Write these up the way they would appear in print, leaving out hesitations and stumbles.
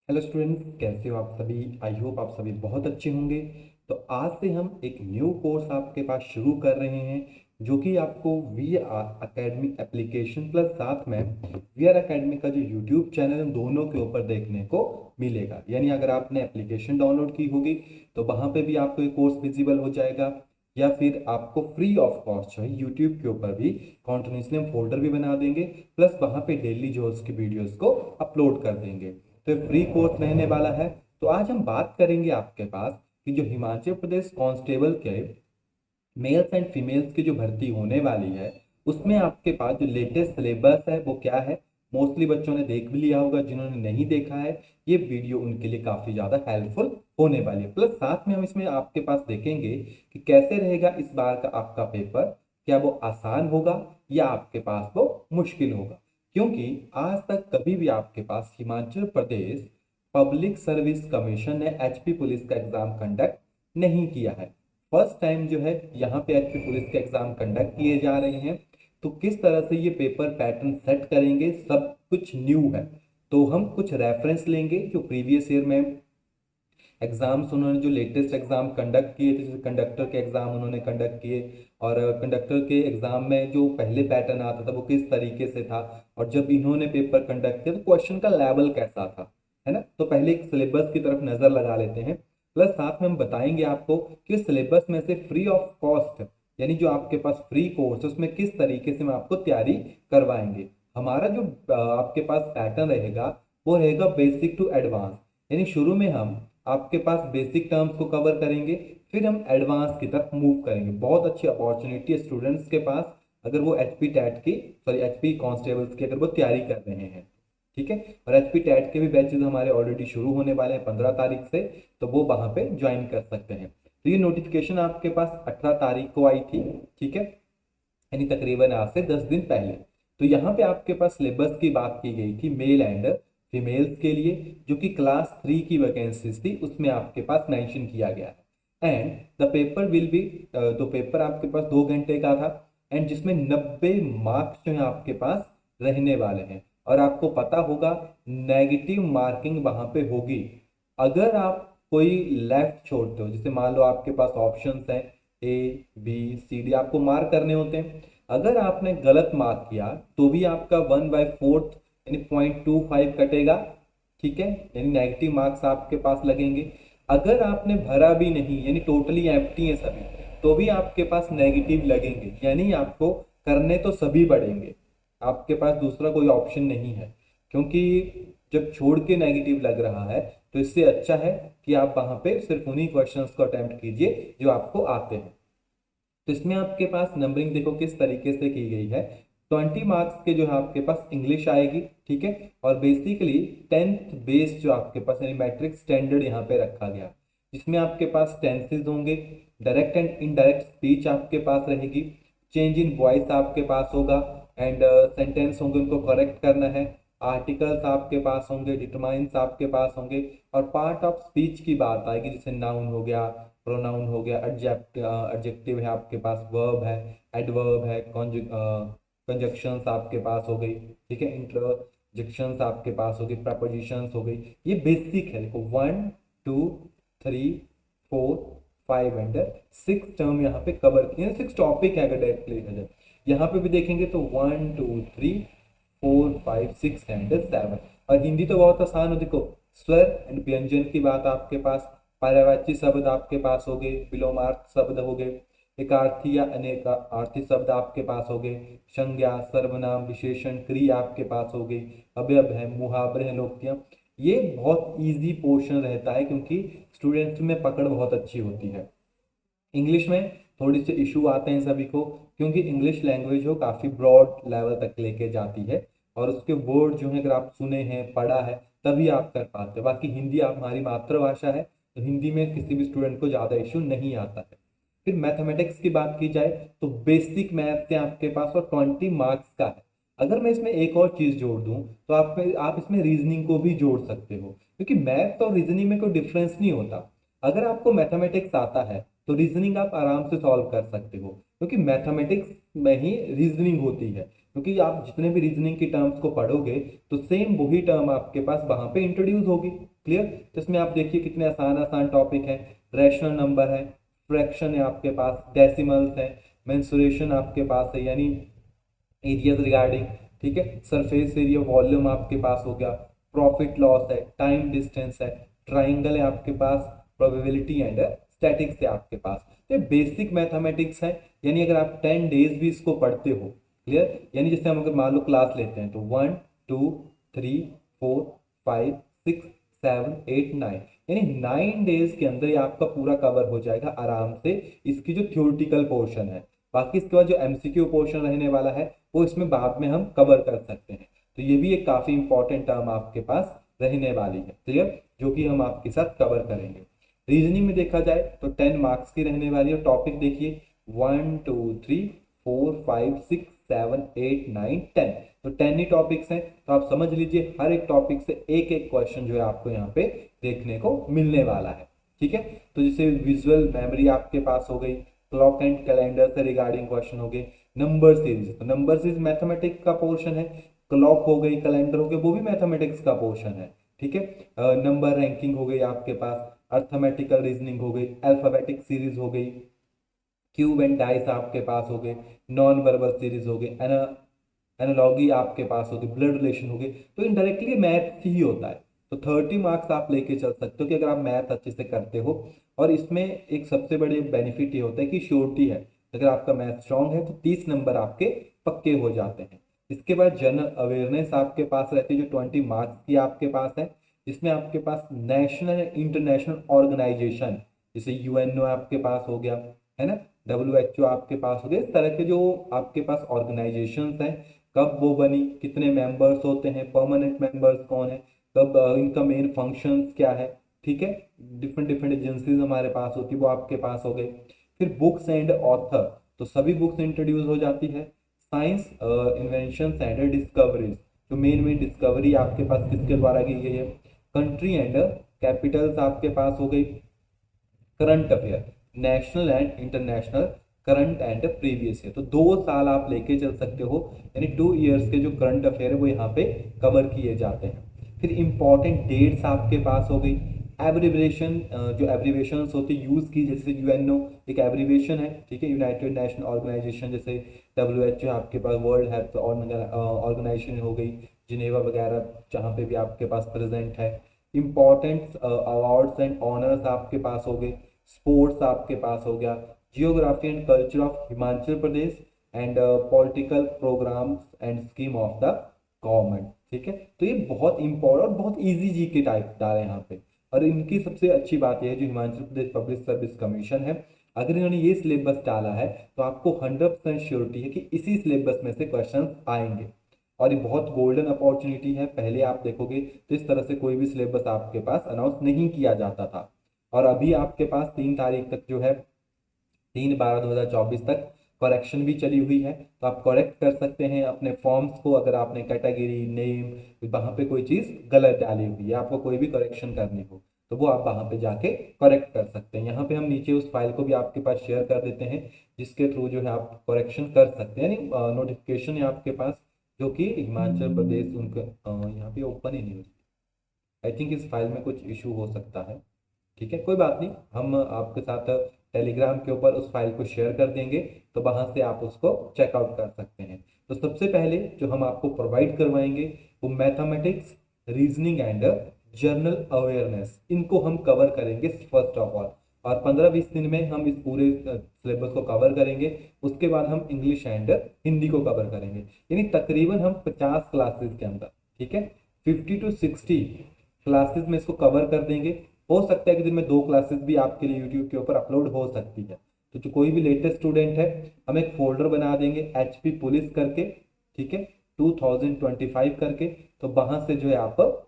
Hello students, कैसे हो आप सभी। आई होप आप सभी बहुत अच्छे होंगे। तो आज से हम एक न्यू कोर्स आपके पास शुरू कर रहे हैं, जो कि आपको V R academy application plus साथ में वी आर अकेडमी का जो यूट्यूब चैनल है, दोनों के ऊपर देखने को मिलेगा। यानी अगर आपने एप्लीकेशन डाउनलोड की होगी तो वहाँ पे भी आपको ये कोर्स विजिबल हो जाएगा, या फिर आपको फ्री ऑफ कॉस्ट जो है यूट्यूब के ऊपर भी कॉन्टिन्यूसली हम फोल्डर भी बना देंगे, प्लस वहाँ पे डेली जो उसकी वीडियोस को अपलोड कर देंगे। तो फ्री कोर्स रहने वाला है। तो आज हम बात करेंगे आपके पास कि जो हिमाचल प्रदेश कांस्टेबल के मेल्स एंड फीमेल्स की जो भर्ती होने वाली है, उसमें आपके पास जो लेटेस्ट सिलेबस है वो क्या है। मोस्टली बच्चों ने देख भी लिया होगा, जिन्होंने नहीं देखा है ये वीडियो उनके लिए काफ़ी ज़्यादा हेल्पफुल होने वाली है। प्लस साथ में हम इसमें आपके पास देखेंगे कि कैसे रहेगा इस बार का आपका पेपर। क्या वो आसान होगा या आपके पास वो मुश्किल होगा, क्योंकि आज तक कभी भी आपके पास Himachal Pradesh public service commission ने एचपी पुलिस का एग्जाम कंडक्ट नहीं किया है। फर्स्ट टाइम जो है यहाँ पे एचपी पुलिस के एग्जाम कंडक्ट किए जा रहे हैं। तो किस तरह से ये पेपर पैटर्न सेट करेंगे, सब कुछ न्यू है। तो हम कुछ रेफरेंस लेंगे जो प्रीवियस ईयर में एग्जाम्स उन्होंने जो लेटेस्ट एग्जाम कंडक्ट किए थे, जैसे कंडक्टर के एग्जाम उन्होंने कंडक्ट किए, और कंडक्टर के एग्जाम में जो पहले पैटर्न आता था वो किस तरीके से था, और जब इन्होंने पेपर कंडक्ट किया तो क्वेश्चन का लेवल कैसा था, है ना। तो पहले एक सिलेबस की तरफ नजर लगा लेते हैं। प्लस साथ में हम बताएंगे आपको कि सिलेबस में से फ्री ऑफ कॉस्ट, यानी जो आपके पास फ्री कोर्स है उसमें किस तरीके से हम आपको तैयारी करवाएंगे। हमारा जो आपके पास पैटर्न रहेगा वो रहेगा बेसिक टू एडवांस। यानी शुरू में हम आपके पास बेसिक टर्म्स को कवर करेंगे, फिर हम एडवांस की तरफ मूव करेंगे। बहुत अच्छी अपॉर्चुनिटी है स्टूडेंट्स के पास, अगर वो एचपी टैट की सॉरी एचपी कांस्टेबल्स की अगर वो तैयारी कर रहे हैं। ठीक है। और एचपी टैट के भी बैचेस हमारे ऑलरेडी शुरू होने वाले हैं 15 तारीख से, तो वो वहां पे ज्वाइन कर सकते हैं। तो ये नोटिफिकेशन आपके पास 18 तारीख को आई थी। ठीक है, यानी तकरीबन आज से 10 दिन पहले। तो यहाँ पे आपके पास सिलेबस की बात की गई थी मेल एंड फीमेल्स के लिए, जो कि क्लास 3 की वैकेंसीज थी उसमें आपके पास मेंशन किया गया है। And the paper will be, तो पेपर आपके पास 2 घंटे का था, एंड जिसमें 90 मार्क्स जो है आपके पास रहने वाले हैं। और आपको पता होगा नेगेटिव मार्किंग वहां पे होगी अगर आप कोई लेफ्ट छोड़ते हो। जैसे मान लो आपके पास ऑप्शंस हैं ए बी सी डी, आपको मार्क करने होते हैं। अगर आपने गलत मार्क किया तो भी आपका 1/4 यानी 0.25 कटेगा। ठीक है, यानी नेगेटिव मार्क्स आपके पास लगेंगे। अगर आपने भरा भी नहीं, यानी टोटली एम्प्टी है सभी, तो भी आपके पास नेगेटिव लगेंगे। यानी आपको करने तो सभी पड़ेंगे, आपके पास दूसरा कोई ऑप्शन नहीं है। क्योंकि जब छोड़ के नेगेटिव लग रहा है तो इससे अच्छा है कि आप वहां पे सिर्फ उन्हीं क्वेश्चंस को अटेम्प्ट कीजिए जो आपको आते हैं। तो इसमें आपके पास नंबरिंग देखो किस तरीके से की गई है। 20 मार्क्स के जो है आपके पास इंग्लिश आएगी। ठीक है, और बेसिकली 10th बेस जो आपके पास यानी मैट्रिक स्टैंडर्ड यहाँ पे रखा गया, जिसमें आपके पास टेंसेज होंगे, डायरेक्ट एंड इनडायरेक्ट स्पीच आपके पास रहेगी, चेंज इन वॉइस आपके पास होगा, एंड सेंटेंस होंगे उनको करेक्ट करना है, आर्टिकल्स आपके पास होंगे, डिटरमाइंस आपके पास होंगे, और पार्ट ऑफ स्पीच की बात आएगी, जैसे नाउन हो गया, प्रोनाउन हो गया, एडजेक्टिव है आपके पास, वर्ब है, एडवर्ब है, कंजक्शंस आपके पास हो गई। ठीक है, इंटरजेक्शंस आपके पास हो गई, प्रपोजिशंस हो गई। ये बेसिक है। देखो 1 2 3 4 5 एंड 6 टर्म यहाँ पे कवर किए, 6 टॉपिक है अगर डायरेक्टली देखा जाए। यहाँ पे भी देखेंगे तो 1 2 3 4 5 6 एंड 7। और हिंदी तो बहुत आसान हो, देखो स्वर एंड व्यंजन की बात आपके पास, पर्यायवाची शब्द आपके पास हो गए, विलोमार्थ शब्द हो गए, एकार्थी या अनेक अर्थी शब्द आपके पास हो गए, संज्ञा, सर्वनाम, विशेषण, क्रिया आपके पास हो गई, अवयव है, मुहावरे हैं, लोकोक्तियां। ये बहुत इजी पोर्शन रहता है क्योंकि स्टूडेंट्स में पकड़ बहुत अच्छी होती है। इंग्लिश में थोड़ी सी इशू आते हैं सभी को, क्योंकि इंग्लिश लैंग्वेज हो काफ़ी ब्रॉड लेवल तक लेके जाती है, और उसके वर्ड जो है अगर आप सुने हैं, पढ़ा है, तभी आप कर पाते हो। बाकी हिंदी आप हमारी मातृभाषा है, तो हिंदी में किसी भी स्टूडेंट को ज़्यादा इशू नहीं आता है। फिर मैथमेटिक्स की बात की जाए तो बेसिक मैथ है आपके पास, और 20 मार्क्स का है। अगर मैं इसमें एक और चीज़ जोड़ दूं तो आप इसमें रीजनिंग को भी जोड़ सकते हो, क्योंकि मैथ और रीजनिंग में कोई डिफरेंस नहीं होता। अगर आपको मैथमेटिक्स आता है तो रीजनिंग आप आराम से सॉल्व कर सकते हो, क्योंकि मैथमेटिक्स में ही रीजनिंग होती है। क्योंकि आप जितने भी रीजनिंग की टर्म्स को पढ़ोगे तो सेम वही टर्म आपके पास वहां पे इंट्रोड्यूस होगी। क्लियर। तो इसमें आप देखिए कितने आसान आसान टॉपिक हैं। रैशनल नंबर है, फ्रैक्शन है आपके पास, डेसिमल्स है, मेंसुरेशन आपके पास है यानी एरिया रिगार्डिंग, ठीक है, सरफेस एरिया वॉल्यूम आपके पास हो गया, प्रॉफिट लॉस है, टाइम डिस्टेंस है, ट्राइंगल है आपके पास, प्रोबेबिलिटी एंड स्टैटिक्स है आपके पास। तो बेसिक मैथमेटिक्स है, यानी अगर आप 10 डेज भी इसको पढ़ते हो, क्लियर, यानी जैसे हम अगर मान लो क्लास लेते हैं तो 1 2 3 4 5 6 7 8 9, यानी 9 डेज के अंदर ये आपका पूरा कवर हो जाएगा आराम से, इसकी जो थ्योरेटिकल पोर्शन है। बाकी इसके बाद जो एमसीक्यू पोर्शन रहने वाला है वो इसमें बाद में हम कवर कर सकते हैं। तो ये भी एक काफी इंपॉर्टेंट टर्म आपके पास रहने वाली है, क्लियर, जो कि हम आपके साथ कवर करेंगे। रीजनिंग में देखा जाए तो 10 मार्क्स की रहने वाली है। टॉपिक देखिए 1 2 3 4 5 6 7 8 9 10, तो 10 ही टॉपिक्स हैं। तो आप समझ लीजिए हर एक टॉपिक से एक एक क्वेश्चन जो है आपको यहाँ पे देखने को मिलने वाला है, ठीक है। तो जैसे विजुअल मेमोरी आपके पास हो गई, क्लॉक एंड कैलेंडर से रिगार्डिंग क्वेश्चन हो गए, नंबर सीरीज, तो नंबर सीरीज मैथमेटिक्स का पोर्शन है, क्लॉक हो गई, कैलेंडर हो गए, वो भी मैथमेटिक्स का पोर्शन है, ठीक है। नंबर रैंकिंग हो गई आपके पास, अर्थमेटिकल रीजनिंग हो गई, अल्फाबेटिक सीरीज हो गई, क्यूब एंड डाइस आपके पास हो गए, नॉन वर्बल सीरीज हो गई, एनालॉगी आपके पास होगी, ब्लड रिलेशन हो गई। तो इनडायरेक्टली मैथ ही होता है। तो 30 मार्क्स आप लेके चल सकते हो कि अगर आप मैथ अच्छे से करते हो। और इसमें एक सबसे बड़े बेनिफिट ये होता है कि श्योरिटी है, अगर आपका मैथ स्ट्रांग है तो 30 नंबर आपके पक्के हो जाते हैं। इसके बाद जनरल अवेयरनेस आपके पास रहती है जो 20 मार्क्स की आपके पास है, जिसमें आपके पास नेशनल एंड इंटरनेशनल ऑर्गेनाइजेशन, जैसे यूएनओ आपके पास हो गया, है ना, WHO आपके पास हो गया, इस तरह के जो आपके पास ऑर्गेनाइजेशन हैं, कब वो बनी, कितने मेंबर्स होते हैं, परमानेंट मेंबर्स कौन है, कब इनका मेन फंक्शंस क्या है, ठीक है, डिफरेंट डिफरेंट एजेंसीज हमारे पास होती है वो आपके पास हो गए। फिर बुक्स एंड ऑथर, तो सभी बुक्स इंट्रोड्यूस हो जाती है। साइंस इन्वेंशन एंड डिस्कवरीज, जो मेन मेन डिस्कवरी आपके पास किसके द्वारा की गई है। कंट्री एंड कैपिटल्स आपके पास हो गई। Current affair, national and international current and previous year, तो 2 साल आप लेके चल सकते हो, यानी 2 इयर्स के जो करंट अफेयर है वो यहाँ पे कवर किए जाते हैं। फिर इंपॉर्टेंट डेट्स आपके पास हो गई। एब्रीविएशन, जो एब्रीविएशन होती है यूज की, जैसे यूएनओ एक एब्रीविएशन है, ठीक है, यूनाइटेड नेशन ऑर्गेनाइजेशन, जैसे WHO आपके पास वर्ल्ड हेल्थ ऑर्गेनाइजेशन हो गई, जिनेवा वगैरह जहाँ पे भी आपके पास प्रेजेंट है। इंपॉर्टेंट अवार्ड्स एंड ऑनर्स आपके पास हो गए। स्पोर्ट्स आपके पास हो गया, geography and culture of Himachal Pradesh and political programmes and scheme of the government, ठीक है। तो ये बहुत इंपॉर्टेंट और बहुत इजी जी के टाइप डाले हैं यहाँ पे। और इनकी सबसे अच्छी बात यह है जो Himachal Pradesh public service commission है, अगर इन्होंने ये सिलेबस डाला है तो आपको 100% श्योरिटी है कि इसी सिलेबस में से क्वेश्चन आएंगे। और ये बहुत गोल्डन अपॉर्चुनिटी है, पहले आप देखोगे तो इस तरह से कोई भी सिलेबस आपके पास अनाउंस नहीं किया जाता था। और अभी आपके पास 3 तारीख तक जो है, 3/12/2024 तक करेक्शन भी चली हुई है, तो आप करेक्ट कर सकते हैं अपने फॉर्म्स को। अगर आपने कैटेगरी नेम वहाँ पे कोई चीज़ गलत डाली हुई है, आपको कोई भी करेक्शन करनी हो तो वो आप वहाँ पे जाके करेक्ट कर सकते हैं। यहाँ पे हम नीचे उस फाइल को भी आपके पास शेयर कर देते हैं, जिसके थ्रू जो है आप करेक्शन कर सकते हैं, यानी नोटिफिकेशन है आपके पास जो कि हिमाचल प्रदेश उनका यहाँ पे ओपन ही नहीं हो रही। आई थिंक इस फाइल में कुछ इशू हो सकता है, ठीक है, कोई बात नहीं, हम आपके साथ टेलीग्राम के ऊपर उस फाइल को शेयर कर देंगे, तो वहां से आप उसको चेकआउट कर सकते हैं। तो सबसे पहले जो हम आपको प्रोवाइड करवाएंगे वो mathematics, reasoning and journal awareness, इनको हम कवर करेंगे फर्स्ट ऑफ ऑल। और 15-20 दिन में हम इस पूरे सिलेबस को कवर करेंगे। उसके बाद हम इंग्लिश एंड हिंदी को कवर करेंगे, यानी तकरीबन हम 50 क्लासेस के अंदर, ठीक है, 50 to 60 क्लासेस में इसको कवर कर देंगे। हो सकता है कि दिन में 2 क्लासेस भी आपके लिए यूट्यूब के ऊपर अपलोड हो सकती है। तो जो कोई भी लेटेस्ट स्टूडेंट है, हम एक फोल्डर बना देंगे HP पुलिस करके, ठीक है, 2025 करके, तो वहां से जो है आप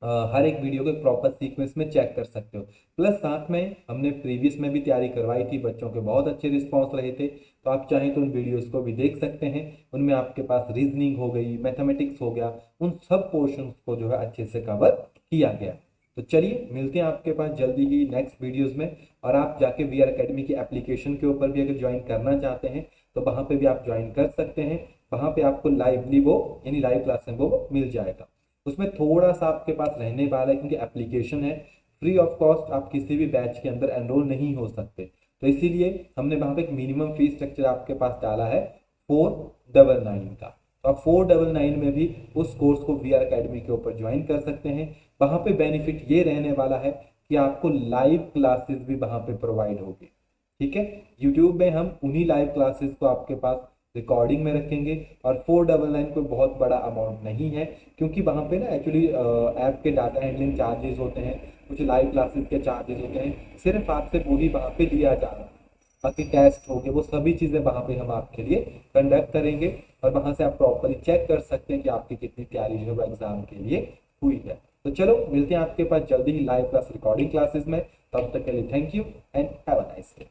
हर एक वीडियो को प्रॉपर सीक्वेंस में चेक कर सकते हो। प्लस साथ में हमने प्रीवियस में भी तैयारी करवाई थी, बच्चों के बहुत अच्छे रिस्पॉन्स रहे थे, तो आप चाहें तो उन वीडियोस को भी देख सकते हैं। उनमें आपके पास रीजनिंग हो गई, मैथमेटिक्स हो गया, उन सब पोर्शंस को जो है अच्छे से कवर किया गया। तो चलिए मिलते हैं आपके पास जल्दी ही नेक्स्ट वीडियोस में। और आप जाके VR अकेडमी की एप्लीकेशन के ऊपर भी अगर ज्वाइन करना चाहते हैं तो वहाँ पे भी आप ज्वाइन कर सकते हैं। वहाँ पे आपको लाइवली वो यानी लाइव क्लास में वो मिल जाएगा। उसमें थोड़ा सा आपके पास रहने वाला है, क्योंकि एप्लीकेशन है, फ्री ऑफ कॉस्ट आप किसी भी बैच के अंदर एनरोल नहीं हो सकते। तो इसीलिए हमने वहाँ पे एक मिनिमम फीस स्ट्रक्चर आपके पास डाला है 499 का। तो आप 499 में भी उस कोर्स को वी आर अकेडमी के ऊपर ज्वाइन कर सकते हैं। वहाँ पे बेनिफिट ये रहने वाला है कि आपको लाइव क्लासेस भी वहाँ पे प्रोवाइड होगी। ठीक है, यूट्यूब में हम उन्हीं लाइव क्लासेस को आपके पास रिकॉर्डिंग में रखेंगे, और 499 कोई बहुत बड़ा अमाउंट नहीं है, क्योंकि वहाँ पे ना एक्चुअली ऐप के डाटा हैंडलिंग चार्जेस होते हैं, कुछ लाइव क्लासेस के चार्जेस होते हैं, सिर्फ आपसे वही वहाँ पे लिया जा रहा है। बाकी टेस्ट हो गए, वो सभी चीज़ें वहाँ पे हम आपके लिए कंडक्ट करेंगे, और वहाँ से आप प्रॉपरली चेक कर सकते हैं कि आपकी कितनी तैयारी जो है वो एग्जाम के लिए हुई है। तो चलो मिलते हैं आपके पास जल्दी ही लाइव क्लास रिकॉर्डिंग क्लासेस में। तब तक के लिए thank you and have a nice day.